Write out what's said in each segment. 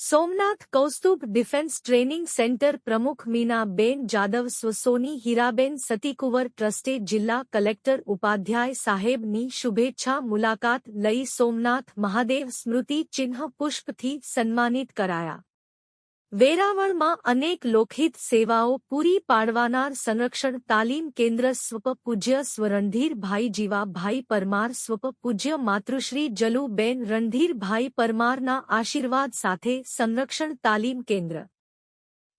Somnath કૌસ્તુભ defence training centre પ્રમુખ મીનાબેન જાદવ સોની હીરાબેન સતીકુંવર ટ્રસ્ટે જિલ્લા collector Upadhyay સાહેબની શુભેચ્છા મુલાકાત લઈ સોમનાથ મહાદેવ સ્મૃતિ ચિહ્ન પુષ્પથી સન્માનિત કરાયા। વેરાવળમાં અનેક લોકહિત સેવાઓ પૂરી પાડવાનાર સંરક્ષણ તાલીમ કેન્દ્ર સ્વપ પૂજ્ય સ્વ રણધીરભાઈ જીવાભાઈ પરમાર સ્વપ પૂજ્ય માતૃશ્રી જલુબેન રણધીરભાઈ પરમારના આશીર્વાદ સાથે સંરક્ષણ તાલીમ કેન્દ્ર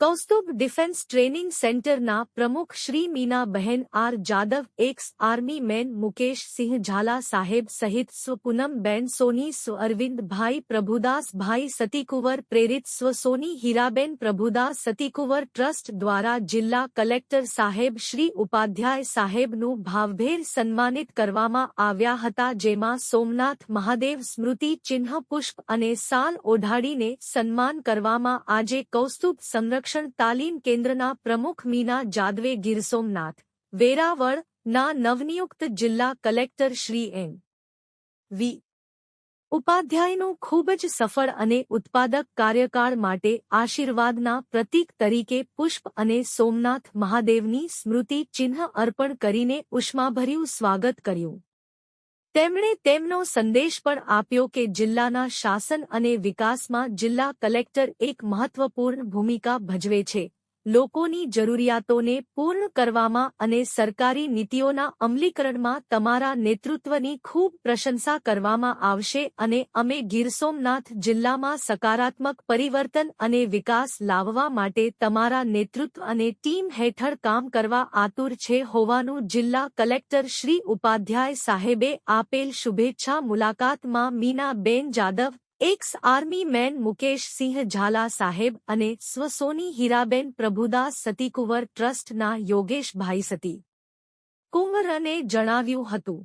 કૌસ્તુભ ડિફેન્સ ટ્રેનિંગ સેન્ટરના પ્રમુખ Shri Meenaben R Jadav ex army man Mukesh Singh Zala સાહેબ સહિત સ્વ પૂનમબેન સોની સ્વ અરવિંદભાઈ પ્રભુદાસભાઈ સતીકુંવર પ્રેરિત સ્વ સોની હીરાબેન પ્રભુદાસ સતીકુંવર ટ્રસ્ટ દ્વારા જિલ્લા કલેક્ટર સાહેબ શ્રી ઉપાધ્યાય સાહેબનું ભાવભેર સન્માનિત કરવામાં આવ્યા હતા, જેમાં સોમનાથ મહાદેવ સ્મૃતિ ચિહ્ન પુષ્પ અને સાલ ઓઢાડીને સન્માન કરવામાં આજે કૌસ્તુભ સંરક્ષણ તાલીમ કેન્દ્રના પ્રમુખ મીના જાદવે ગીર સોમનાથ વેરાવળ ના નવનિયુક્ત જિલ્લા કલેક્ટર શ્રી એન વી ઉપાધ્યાયનું ખૂબ જ સફળ અને ઉત્પાદક કાર્યકાળ માટે આશીર્વાદના પ્રતીક તરીકે પુષ્પ અને સોમનાથ મહાદેવની સ્મૃતિ ચિહ્ન અર્પણ કરીને ઉષ્માભર્યું સ્વાગત કર્યું। તેમણે તેમનો સંદેશ પણ આપ્યો કે જિલ્લાના શાસન અને વિકાસમાં જિલ્લા કલેક્ટર એક મહત્વપૂર્ણ ભૂમિકા ભજવે છે। લોકોની જરૂરિયાતોને પૂર્ણ કરવામાં અને સરકારી નીતિઓના અમલીકરણમાં તમારા નેતૃત્વની ખૂબ પ્રશંસા કરવામાં આવશે અને અમે ગીર સોમનાથ જિલ્લામાં સકારાત્મક પરિવર્તન અને વિકાસ લાવવા માટે તમારા નેતૃત્વ અને ટીમ હેઠળ કામ કરવા આતુર છે હોવાનું જિલ્લા કલેક્ટર શ્રી ઉપાધ્યાય સાહેબે આપેલ શુભેચ્છા મુલાકાતમાં Meenaben Jadav ex army man Mukesh Singh Zala સાહેબ અને સ્વ સોની હીરાબેન પ્રભુદાસ સતીકુંવર ટ્રસ્ટના યોગેશભાઈ સતી કુંવરને જણાવ્યું હતું।